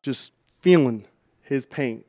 just feeling his pain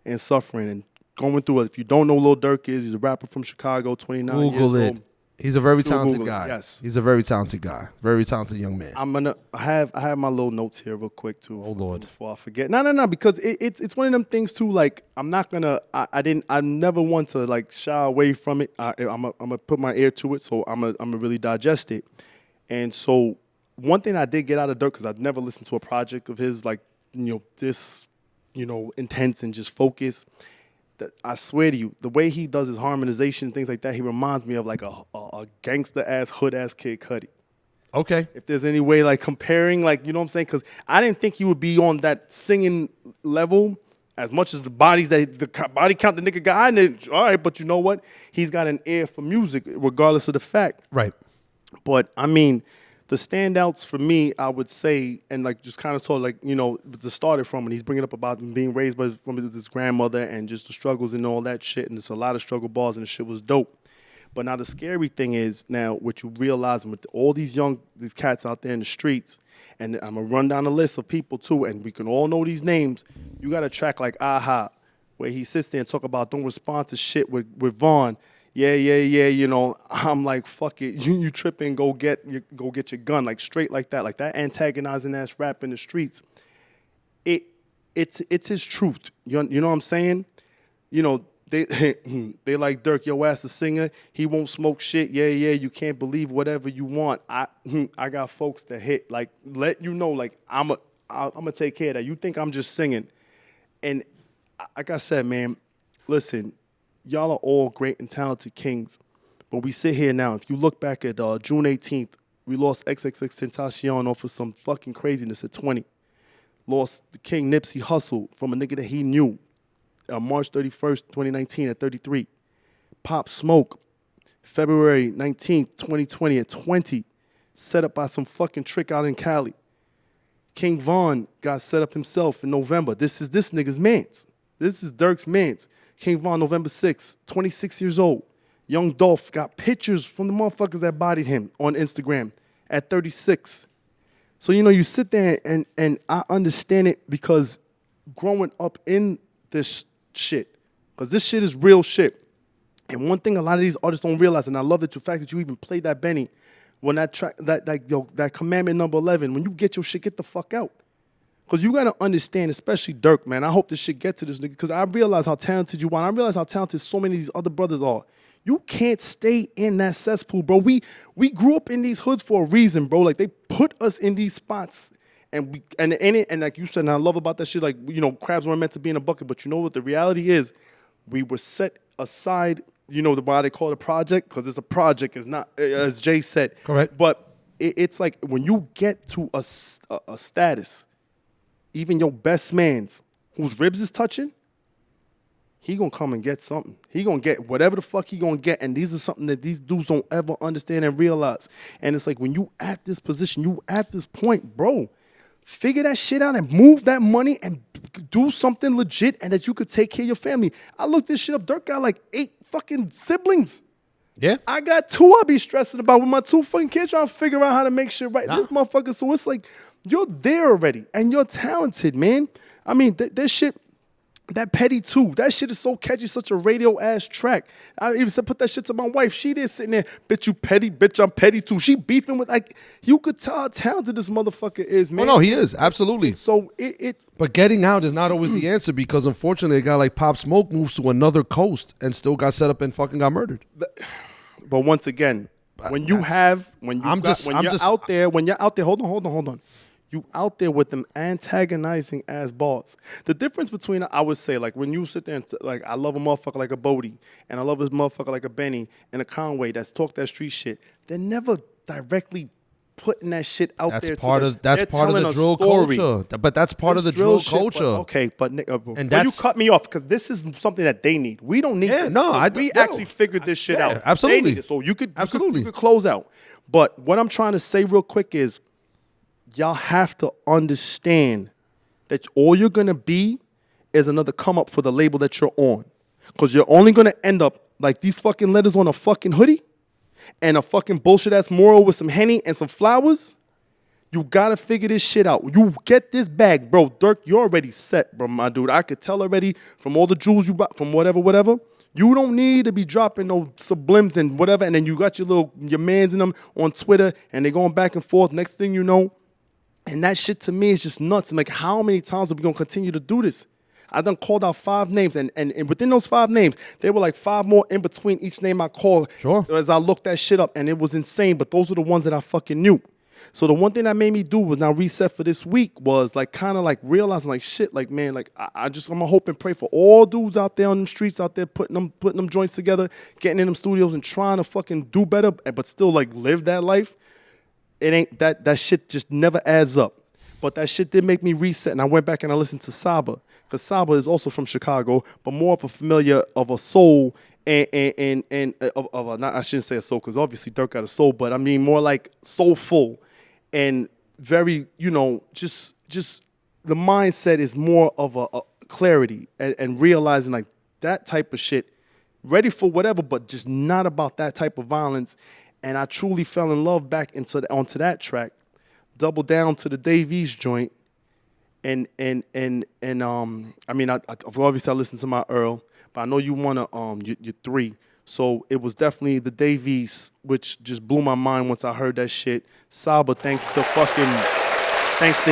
and suffering and going through it. If you don't know Lil Durk is, he's a rapper from Chicago, 29 Google years it. old. He's a very Google talented it, guy. yes. He's a very talented guy. Very talented young man. I have my little notes here real quick too. Oh Lord. Before I forget. No, because it's one of them things too. Like I'm not gonna. I never want to like shy away from it. I'm gonna put my ear to it. So I'm gonna really digest it. And so one thing I did get out of Durk, because I've never listened to a project of his like this intense and just focused. I swear to you, the way he does his harmonization and things like that, he reminds me of like a gangster-ass, hood-ass Kid Cudi. Okay. If there's any way like comparing, like, you know what I'm saying? Because I didn't think he would be on that singing level as much as the body count the nigga got. All right, but you know what? He's got an ear for music regardless of the fact. Right. But, I mean, the standouts for me, I would say, and like just kind of talk like, the started from, and he's bringing up about him being raised from his grandmother and just the struggles and all that shit. And it's a lot of struggle bars, and the shit was dope. But now the scary thing is now what you realize with all these cats out there in the streets, and I'm going to run down the list of people too, and we can all know these names. You got a track like Aha, where he sits there and talk about don't respond to shit with Vaughn. Yeah, I'm like, fuck it. You tripping, go get your gun, like straight like that antagonizing ass rap in the streets. It's his truth. You know what I'm saying? They like Durk, your ass a singer. He won't smoke shit. Yeah, you can't believe whatever you want. I got folks that hit, like, let you know, like, I'm gonna take care of that. You think I'm just singing. And like I said, man, listen, y'all are all great and talented kings. But we sit here now. If you look back at June 18th, we lost XXXTentacion off of some fucking craziness at 20. Lost the king Nipsey Hussle from a nigga that he knew. March 31st, 2019 at 33. Pop Smoke, February 19th, 2020 at 20. Set up by some fucking trick out in Cali. King Von got set up himself in November. This is this nigga's mans. This is Durk's mans. King Von, November 6th, 26 years old. Young Dolph got pictures from the motherfuckers that bodied him on Instagram at 36. So, you sit there and I understand it because growing up in this shit, because this shit is real shit. And one thing a lot of these artists don't realize, and I love the fact that you even played that Benny, when that track, that commandment number 11, when you get your shit, get the fuck out. Because you got to understand, especially Durk, man. I hope this shit gets to this nigga, because I realize how talented you are. And I realize how talented so many of these other brothers are. You can't stay in that cesspool, bro. We grew up in these hoods for a reason, bro. Like, they put us in these spots. And like you said, and I love about that shit, like, crabs weren't meant to be in a bucket. But you know what the reality is? We were set aside, why they call it a project, because it's a project. It's not, as Jay said. Correct. But it's like when you get to a status, even your best man's, whose ribs is touching, he gonna come and get something. He gonna get whatever the fuck he gonna get. And these are something that these dudes don't ever understand and realize. And it's like when you at this position, you at this point, bro, figure that shit out and move that money and do something legit and that you could take care of your family. I looked this shit up. Durk got like 8 fucking siblings. Yeah. I got 2 I be stressing about with my 2 fucking kids trying to figure out how to make shit right. This motherfucker, so it's like, you're there already and you're talented, man. I mean, this shit, that Petty 2, that shit is so catchy, such a radio-ass track. I even said, put that shit to my wife. She there sitting there, bitch, you petty, bitch, I'm petty too. She beefing with, like, you could tell how talented this motherfucker is, man. Oh, no, he is, absolutely. So But getting out is not always the answer, because unfortunately a guy like Pop Smoke moves to another coast and still got set up and fucking got murdered. But once again, when you're out there, hold on. You out there with them antagonizing ass bars. The difference between, I would say, like, when you sit there and like, I love a motherfucker like a Bodie, and I love a motherfucker like a Benny and a Conway that's talk that street shit. They're never directly putting that shit out there. That's part of the drill culture. But that's part of the drill culture. But you cut me off, because this is something that they need. We don't need this. We actually figured this shit out. Absolutely. They need it. So you could close out. But what I'm trying to say real quick is, y'all have to understand that all you're going to be is another come up for the label that you're on. Because you're only going to end up like these fucking letters on a fucking hoodie and a fucking bullshit ass mural with some Henny and some flowers. You gotta figure this shit out. You get this bag, bro. Dirk, you're already set, bro, my dude. I could tell already from all the jewels you bought, from whatever. You don't need to be dropping no sublims and whatever, and then you got your mans in them on Twitter, and they going back and forth. Next thing you know, and that shit to me is just nuts. I'm like, how many times are we gonna continue to do this? I done called out 5 names, and within those 5 names, there were like 5 more in between each name I called. Sure. As I looked that shit up, and it was insane. But those are the ones that I fucking knew. So the one thing that made me do was now reset for this week was like kind of like realizing like shit, like man, like I'm gonna hope and pray for all dudes out there on them streets out there putting them joints together, getting in them studios and trying to fucking do better, but still like live that life. It ain't that shit just never adds up. But that shit did make me reset, and I went back and I listened to Saba, because Saba is also from Chicago, but more of a familiar of a soul and of a, not, I shouldn't say a soul, because obviously Dirk got a soul, but I mean more like soulful and very, just the mindset is more of a clarity and realizing like that type of shit, ready for whatever, but just not about that type of violence. And I truly fell in love back onto that track, double down to the Davies joint, and I mean I've obviously listened to my Earl, but I know you wanna your 3. So it was definitely the Davies, which just blew my mind once I heard that shit. Saba, thanks to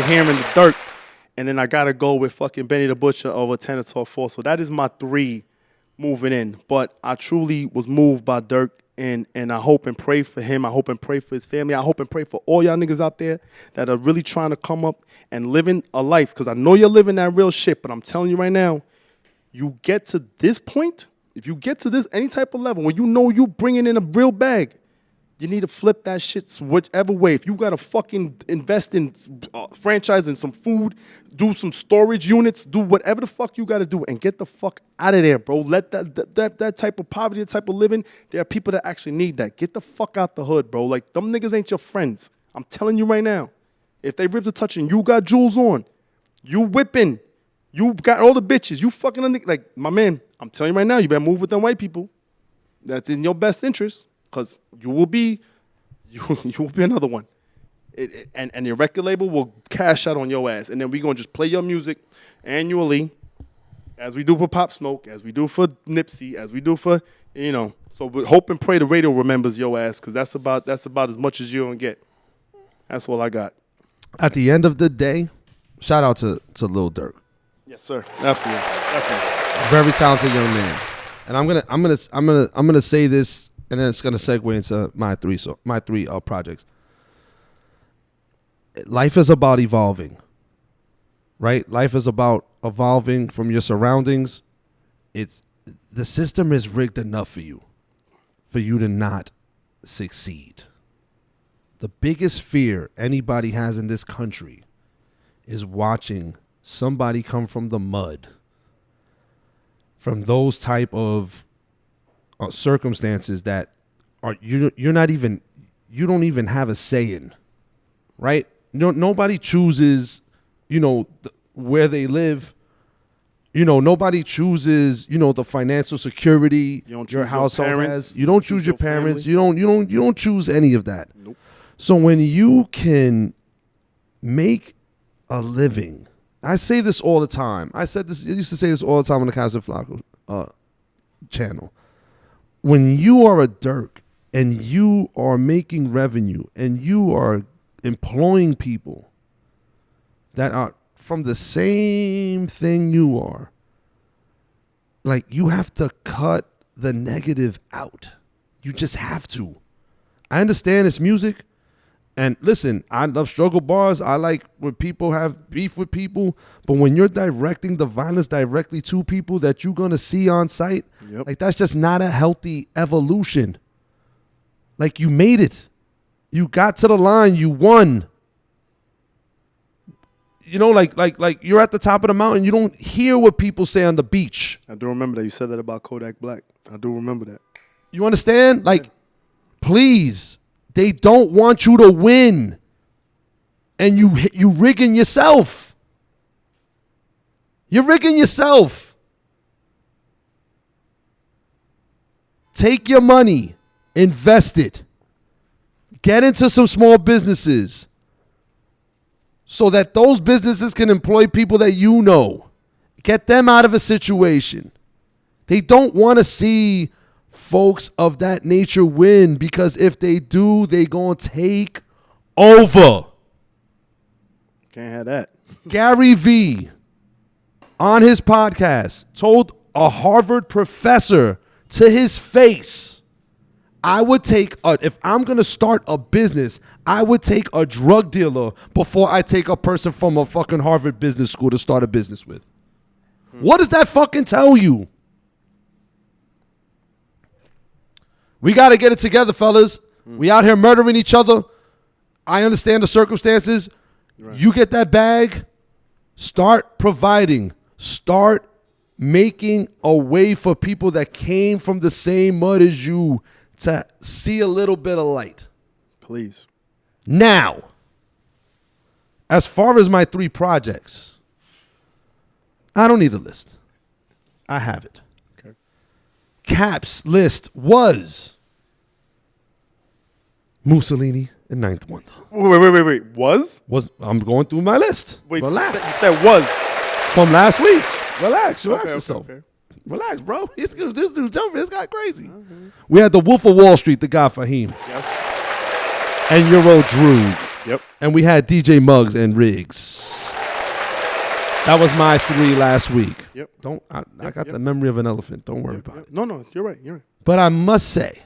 hearing the Dirk. And then I gotta go with fucking Benny the Butcher over 10 or 12 4. So that is my 3 moving in. But I truly was moved by Dirk, and I hope and pray for him. I hope and pray for his family. I hope and pray for all y'all niggas out there that are really trying to come up and living a life. Because I know you're living that real shit, but I'm telling you right now, you get to this point, if you get to this any type of level where you know you bringing in a real bag, you need to flip that shit whichever way. If you got to fucking invest in franchising some food, do some storage units, do whatever the fuck you got to do, and get the fuck out of there, bro. Let that type of poverty, that type of living, there are people that actually need that. Get the fuck out the hood, bro. Like, them niggas ain't your friends. I'm telling you right now. If they ribs are touching, you got jewels on, you whipping, you got all the bitches, you fucking on like, my man, I'm telling you right now, you better move with them white people. That's in your best interest, because you will be another one. And your record label will cash out on your ass. And then we're going to just play your music annually, as we do for Pop Smoke, as we do for Nipsey, as we do for, So we hope and pray the radio remembers your ass, because that's about as much as you're going to get. That's all I got. At the end of the day, shout out to Lil Durk. Yes, sir. Absolutely. Definitely. Very talented young man. And I'm gonna say this, and then it's gonna segue into my 3 projects. Life is about evolving, right? Life is about evolving from your surroundings. The system is rigged enough for you to not succeed. The biggest fear anybody has in this country is watching somebody come from the mud, from those type of circumstances that are you don't even have a say in, right? Nobody chooses, where they live. Nobody chooses, the financial security your household has. You don't choose your parents. You don't choose any of that. Nope. So when you can make a living, I say this all the time. I used to say this all the time on the Caps and Flaco channel. When you are a Dirk and you are making revenue and you are employing people that are from the same thing you are, like, you have to cut the negative out. You just have to. I understand it's music. And listen, I love struggle bars. I like when people have beef with people. But when you're directing the violence directly to people that you're going to see on site, like, that's just not a healthy evolution. Like, you made it. You got to the line. You won. Like you're at the top of the mountain. You don't hear what people say on the beach. I do remember that. You said that about Kodak Black. I do remember that. You understand? Like, please. They don't want you to win, and you rigging yourself. You're rigging yourself. Take your money, invest it, get into some small businesses, so that those businesses can employ people that you know. Get them out of a situation. They don't want to see folks of that nature win, because if they do, they going to take over. Can't have that. Gary Vee, on his podcast, told a Harvard professor to his face, I would take, if I'm going to start a business, I would take a drug dealer before I take a person from a fucking Harvard business school to start a business with. What does that fucking tell you? We got to get it together, fellas. We out here murdering each other. I understand the circumstances. Right. You get that bag, start providing, start making a way for people that came from the same mud as you to see a little bit of light. Please. Now, as far as my 3 projects, I don't need a list. I have it. Okay. Caps list was Mussolini and Ninth Wonder. Wait. Was? I'm going through my list. Wait, relax. You said was. From last week. Relax yourself. Okay. Relax, bro. This dude jumping. This guy crazy. Mm-hmm. We had the Wolf of Wall Street, the guy Fahim. Yes. And Euro Drew. Yep. And we had DJ Muggs and Riggs. That was my 3 last week. Yep. I got the memory of an elephant. Don't worry about it. No, you're right. But I must say,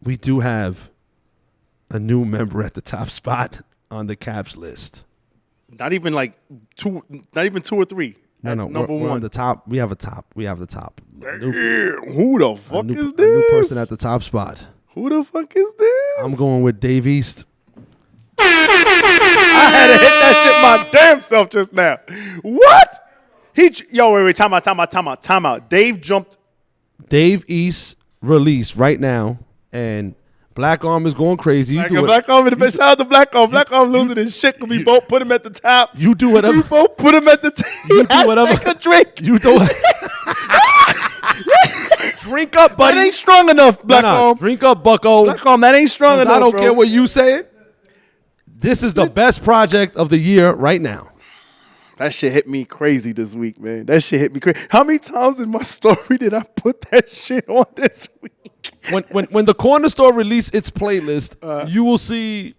we do have a new member at the top spot on the Caps list. Not even like 2. Not even 2 or 3. No. Number we're 1. on the top. We have a top. Who the fuck is this? A new person at the top spot. Who the fuck is this? I'm going with Dave East. I had to hit that shit my damn self just now. What? Wait, time out. Dave jumped. Dave East released right now, and Black Arm is going crazy. Black Arm in the best. Shout out to Black Arm. Black Arm losing his shit because we both put him at the top. You do whatever. We both put him at the top. You do whatever. Take a drink. You do it. Drink up, buddy. That ain't strong enough, Black Arm. Drink up, bucko. Black Arm, that ain't strong enough, I don't care what you saying. This is the best project of the year right now. That shit hit me crazy this week, man. That shit hit me crazy. How many times in my story did I put that shit on this week? When the Corner Store released its playlist, you will see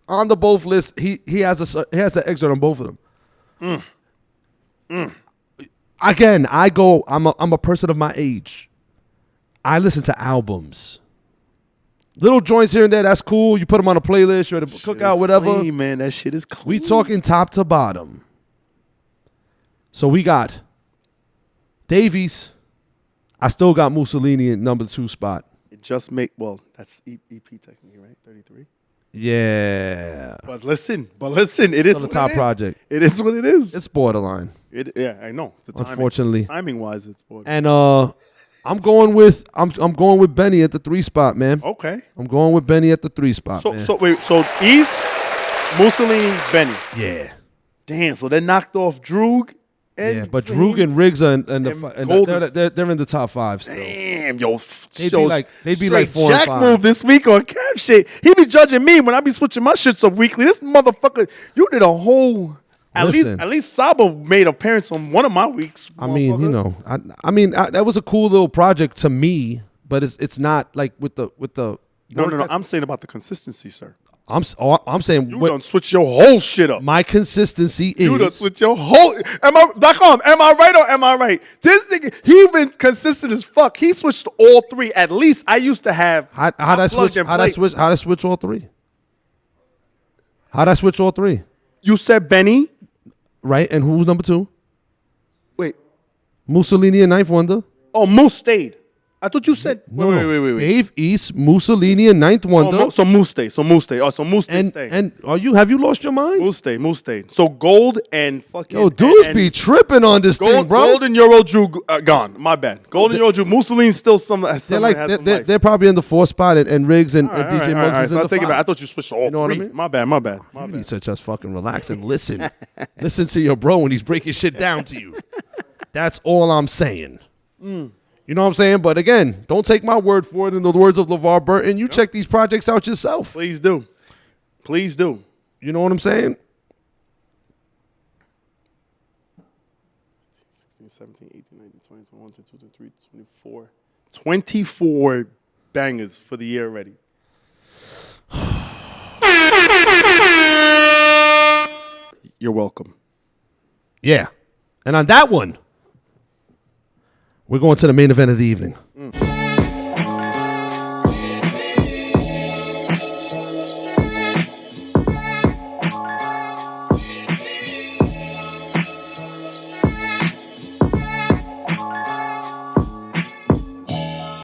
on the both lists he has an excerpt on both of them. Again, I'm a person of my age. I listen to albums. Little joints here and there, that's cool. You put them on a playlist, you're at a cookout, whatever. Clean, man. That shit is clean. We talking top to bottom. So we got Davies. I still got Mussolini in number 2 spot. It that's EP technically, right? 33. Yeah. But listen, it is the top project. It is what it is. It's borderline. Yeah, I know. Unfortunately, timing wise, it's borderline. And I'm going with Benny at the 3 spot, man. Okay. I'm going with Benny at the 3 spot. Man. So East, Mussolini, Benny. Yeah. Damn. So they knocked off Droog. Yeah, but Droog and Riggs are they're in the top 5 still. Damn, yo. They'd be like 4 Jack and 5. move this week on Cap shit. He be judging me when I be switching my shits up weekly. This motherfucker, you did a whole. At least Saba made appearance on one of my weeks. I mean, that was a cool little project to me, but it's not like with the. No. I'm saying about the consistency, sir. I'm saying you done switch your whole shit up. My consistency is you done switch your whole. Am I right or am I right? This nigga, he been consistent as fuck. He switched all 3. At least I used to have. How'd I switch all 3? How'd I switch all 3? You said Benny, right? And who's number 2? Wait, Mussolini and Ninth Wonder. Oh, Moose stayed. I thought you said wait. Dave East, Mussolini, and Ninth Wonder. So Moose stayed. Oh, so Moose stayed. And have you lost your mind? Moose stayed. So Gold and fucking. Yo, dudes be tripping on this thing, bro. Gold and Euro Drew gone. My bad. Gold and Euro Drew. Mussolini's still some. They're probably in the 4th spot, and Riggs and DJ Muggs is in the 5. I thought you switched all 3. What I mean? My bad. You need to just fucking relax and listen. Listen to your bro when he's breaking shit down to you. That's all I'm saying. You know what I'm saying? But again, don't take my word for it. In the words of LeVar Burton, you check these projects out yourself. Please do. You know what I'm saying? 16, 17, 18, 19, 20, 21, 22, 23, 24. 24 bangers for the year already. You're welcome. Yeah. And on that one, we're going to the main event of the evening.